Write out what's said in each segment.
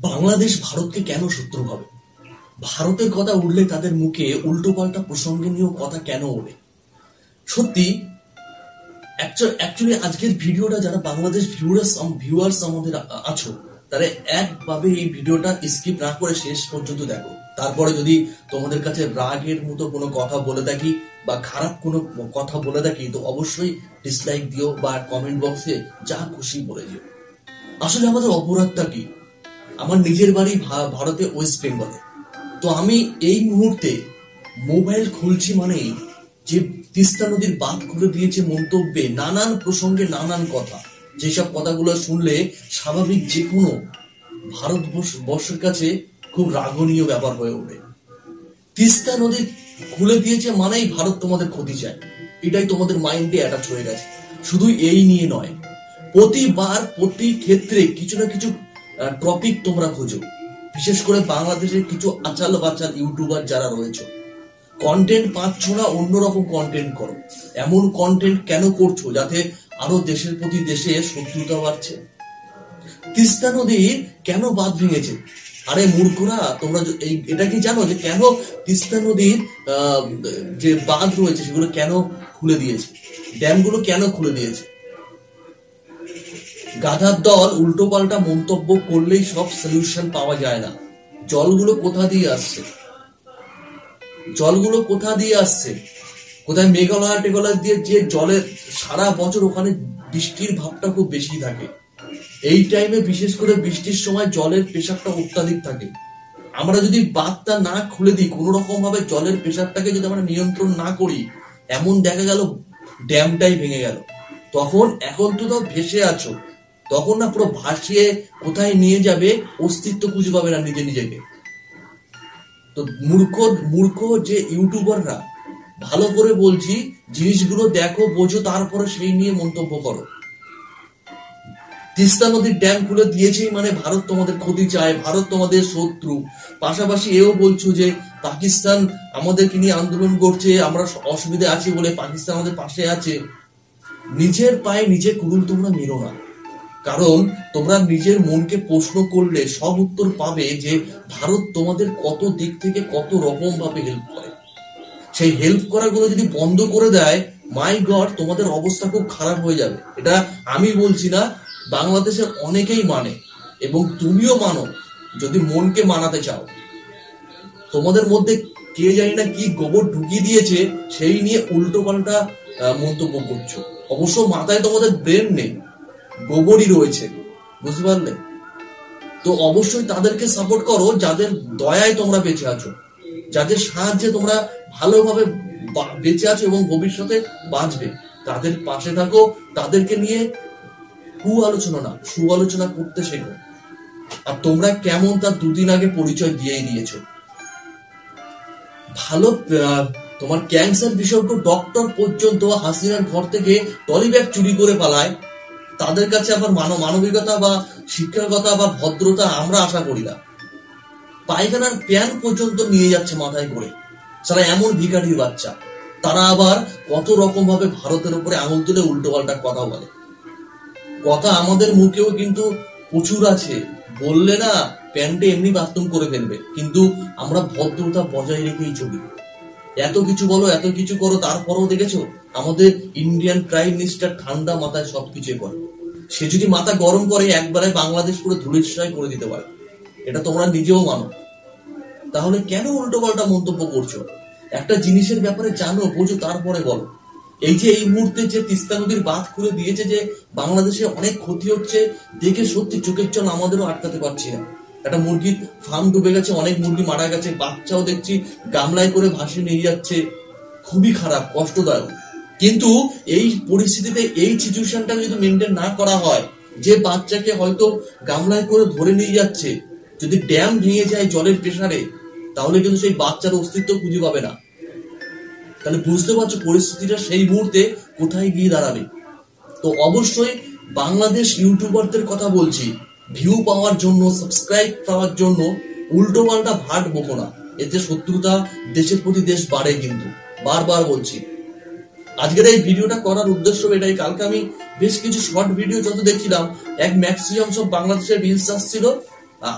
বাংলাদেশ ভারতকে কেন শত্রু ভাবে? ভারতের কথা উঠলে তাদের মুখে উল্টো পাল্টা প্রসঙ্গে নিয়েও কথা কেন ওঠে? সত্যি অ্যাকচুয়ালি আজকের ভিডিওটা যারা বাংলাদেশ ভিউয়ার্স আমাদের আছো, তারা একভাবে এই ভিডিওটা স্কিপ না করে শেষ পর্যন্ত দেখো। তারপরে যদি তোমাদের কাছে রাগের মতো কোনো কথা বলে থাকি বা খারাপ কোনো কথা বলে থাকি, তো অবশ্যই ডিসলাইক দিও বা কমেন্ট বক্সে যা খুশি বলে দিও। আসলে আমাদের অপরাধটা কি? আমার নিজের বাড়ি ভারতে ওয়েস্ট বেঙ্গলে। তো আমি এই মুহূর্তে মোবাইল খুলছি মানেই যে তিস্তা নদীর বাঁধ খুলে দিয়েছে মন্তব্যে নানান প্রসঙ্গে নানান কথা, যেসব কথাগুলো শুনলে স্বাভাবিক যে কোনো ভারতবর্ষের কাছে খুব রাগনীয় ব্যাপার হয়ে ওঠে। তিস্তা নদী খুলে দিয়েছে মানেই ভারত তোমাদের ক্ষতি চায়, এটাই তোমাদের মাইন্ডে অ্যাটাচ হয়ে গেছে। শুধু এই নিয়ে নয়, প্রতিবার প্রতি ক্ষেত্রে কিছু না কিছু টপিক তোমরা খোঁজো। বিশেষ করে বাংলাদেশের কিছু আচাল বাচাল ইউটিউবার যারা রয়েছে, কন্টেন্ট পাচ্ছ না, অন্যরকম কন্টেন্ট করো। এমন কন্টেন্ট কেন করছো যাতে আরো দেশের প্রতি দেশে শত্রুতা বাড়ছে? তিস্তা নদীর কেন বাঁধ ভেঙেছে? আরে মূর্খরা, তোমরা এটা কি জানো যে কেন তিস্তা নদীর যে বাঁধ রয়েছে সেগুলো কেন খুলে দিয়েছে? ড্যামগুলো কেন খুলে দিয়েছে? গাধার দল উল্টো পাল্টা মন্তব্য করলেই সব সলিউশন পাওয়া যায় না। জলগুলো কোথা দিয়ে আসছে? কোথায় মেঘালয় টেঘালয় দিয়ে যে জলের সারা বছর ওখানে বৃষ্টির ভাবটা খুব বেশি থাকে। এই টাইমে বিশেষ করে বৃষ্টির সময় জলের প্রেশারটা অত্যাধিক থাকে। আমরা যদি বাঁধটা না খুলে দিই, কোন রকম ভাবে জলের প্রেশারটাকে যদি আমরা নিয়ন্ত্রণ না করি, এমন দেখা গেল ড্যামটাই ভেঙে গেল। এখন তো ভেসে আছো, তখন না পুরো ভাসিয়ে কোথায় নিয়ে যাবে অস্তিত্ব খুঁজে পাবে না নিজেকে। তো মূর্খ যে ইউটিউবাররা, ভালো করে বলছি, জিনিসগুলো দেখো, বোঝো, তারপরে সেই নিয়ে মন্তব্য করো। তিস্তা নদীর ড্যাম খুলে দিয়েছেই মানে ভারত তোমাদের ক্ষতি চায়, ভারত তোমাদের শত্রু। পাশাপাশি এও বলছো যে পাকিস্তান আমাদেরকে নিয়ে আন্দোলন করছে, আমরা অসুবিধা আছি বলে পাকিস্তান আমাদের পাশে আছে। নিজের পায়ে নিজে কুড়ুল তোমরা মেরো না, কারণ তোমরা নিজের মনকে প্রশ্ন করলে সব উত্তর পাবে যে ভারত তোমাদের কত দিক থেকে কত রকম ভাবে হেল্প করে। সেই হেল্প করাগুলো যদি বন্ধ করে দেয়, মাই গড, তোমাদের অবস্থা খুব খারাপ হয়ে যাবে। এটা আমি বলছি না, বাংলাদেশের অনেকেই মানে, এবং তুমিও মানো যদি মনকে মানাতে চাও। তোমাদের মধ্যে কে জানি না কি গোবর ঢুকিয়ে দিয়েছে, সেই নিয়ে উল্টো পাল্টা মন্তব্য করছো। অবশ্য মাথায় তোমাদের ব্রেন নেই, গোবরই রয়েছে, বুঝতে পারলে? তো অবশ্যই তাদেরকে সাপোর্ট করো যাদের দয়ায় তোমরা বেঁচে আছো, যাদের সাহায্যে তোমরা ভালোভাবে বেঁচে আছো এবং ভবিষ্যতে বাঁচবে। তাদের পাশে থাকো, তাদেরকে নিয়ে সুআলোচনা করতে শেখো। আর তোমরা কেমন তার দুদিন আগে পরিচয় দিয়েই দিয়েছো। ভালো তোমার ক্যান্সার বিশেষজ্ঞ ডক্টর পর্যন্ত হাসিনার ঘর থেকে টলি ব্যাগ চুরি করে পালায়, তাদের কাছে আবার মানবিকতা বা শিক্ষাগতা বা ভদ্রতা আমরা আশা করি না। পায়খানার প্যান পর্যন্ত নিয়ে যাচ্ছে মাথায় করে, সারা এমন ভিখারির বাচ্চা। তারা আবার কত রকম ভাবে ভারতের উপরে আঙুল তুলে উল্টো পাল্টা কথা বলে। কথা আমাদের মুখেও কিন্তু প্রচুর আছে, বললে না প্যান্টে এমনি বাথরুম করে ফেলবে, কিন্তু আমরা ভদ্রতা বজায় রেখেই চলি। এত কিছু বলো, এত কিছু করো, তারপরেও দেখেছো আমাদের ইন্ডিয়ান প্রাইম মিনিস্টার ঠান্ডা মাথায় সবকিছু করে। সে যদি মাথা গরম করে, একবারে বাংলাদেশ পুরো ধুলিস্যাৎ করে দিতে পারে। এটা তোমরা নিজেও মানো। তাহলে কেন উল্টো পাল্টা মন্তব্য করছো? একটা জিনিসের ব্যাপারে জানো, বোঝো, তারপরে বলো। এই যে এই মুহূর্তে যে তিস্তা নদীর বাঁধ খুলে দিয়েছে, যে বাংলাদেশে অনেক ক্ষতি হচ্ছে, দেখে সত্যি চোখের জল আমাদেরও আটকাতে পারছি না। একটা মুরগির ফার্ম ডুবে গেছে, অনেক মুরগি মারা গেছে, বাচ্চাও দেখছি গামলায় করে ভাসিয়ে নিয়ে যাচ্ছে। খুবই খারাপ, কষ্টদায়ক। কিন্তু এই পরিস্থিতিতে এই সিচুয়েশনটা যদি মেনটেন না করা হয়, যে বাচ্চাকে হয়তো গামলায় করে ধরে নিয়ে যাচ্ছে, যদি ড্যাম ভেঙে যায় জলের প্রেসারে, তাহলে কিন্তু সেই বাচ্চার অস্তিত্ব খুঁজে পাবে না। তাহলে বুঝতে পারছো পরিস্থিতিটা সেই মুহূর্তে কোথায় গিয়ে দাঁড়াবে। তো অবশ্যই বাংলাদেশ ইউটিউবারদের কথা বলছি, ভিউ পাওয়ার জন্য, সাবস্ক্রাইব পাওয়ার জন্য উল্টো পাল্টা ভাট বকো না, এতে শত্রুতা দেশের প্রতি দেশ বাড়ে। কিন্তু বারবার বলছি, আজকের এই ভিডিওটা করার উদ্দেশ্য এটাই। কালকে আমি বেশ কিছু শর্ট ভিডিও যত দেখছিলাম, ম্যাক্সিমাম সব বাংলাদেশের রিলস আসছিল,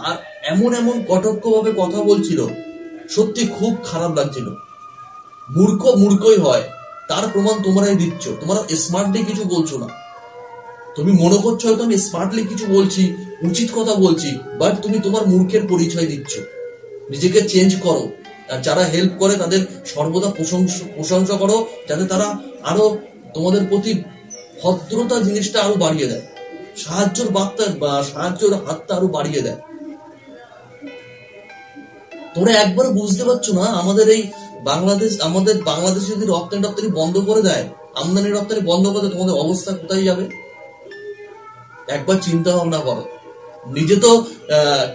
আর এমন এমন কটক্ষ ভাবে কথা বলছিল, সত্যি খুব খারাপ লাগছিল। মূর্খ মূর্খই হয়, তার প্রমাণ তোমরাই দিচ্ছ। তোমরা স্মার্টলি কিছু বলছো না। তুমি মনে করছো হয়তো আমি স্মার্টলি কিছু বলছি, উচিত কথা বলছি, বাট তুমি তোমার মূর্খের পরিচয় দিচ্ছ। নিজেকে চেঞ্জ করো, আর যারা হেল্প করে তাদের সর্বদা প্রশংসা করো, যাতে তারা আরো তোমাদের প্রতি ভদ্রতা জিনিসটা আরো বাড়িয়ে দেয়, সাহায্যের বার্তা বা সাহায্যের হাতটা আরো বাড়িয়ে দেয়। তোমরা একবার বুঝতে পারছো না, আমাদের বাংলাদেশ যদি রপ্তানি বন্ধ করে দেয়, আমদানি রপ্তানি বন্ধ করে দেয়, তোমাদের অবস্থা কোথায় যাবে? একবার চিন্তা ভাবনা করো। নিজে তো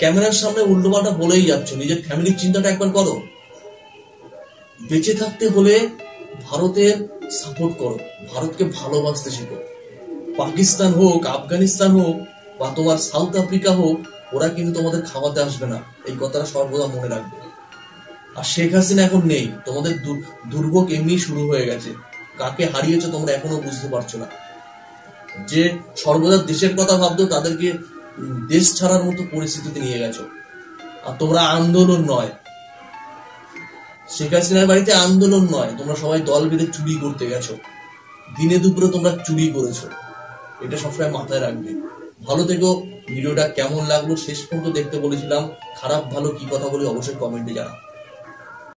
ক্যামেরার সামনে উল্টোপাল্টা বলেই যাচ্ছ, নিজের ফ্যামিলির চিন্তাটা একবার করো। বেঁচে থাকতে হলে ভারতের সাপোর্ট করো, ভারতকে ভালোবাসতে শিখো। পাকিস্তান হোক, আফগানিস্তান হোক, বা তোমার সাউথ আফ্রিকা হোক, ওরা কিন্তু তোমাদের খাওয়াতে আসবে না, এই কথাটা সর্বদা মনে রাখবে। আর শেখ হাসিনা এখন নেই, তোমাদের দুর্ভোগ এমনি শুরু হয়ে গেছে। কাকে হারিয়েছো তোমরা এখনো বুঝতে পারছো না। যে সর্বদা দেশের কথা ভাবতো, তাদেরকে দেশ ছাড়ার মতো পরিস্থিতিতে নিয়ে গেছো। আর তোমরা আন্দোলন নয়, শেখ হাসিনার বাড়িতে আন্দোলন নয়, তোমরা সবাই দল বেঁধে চুরি করতে গেছো। দিনে দুপুরে তোমরা চুরি করেছো, এটা সবসময় মাথায় রাখবে। ভালো থেকো। ভিডিওটা কেমন লাগলো শেষ পর্যন্ত দেখতে বলেছিলাম, খারাপ ভালো কি কথা বলে অবশ্যই কমেন্টে জানাও।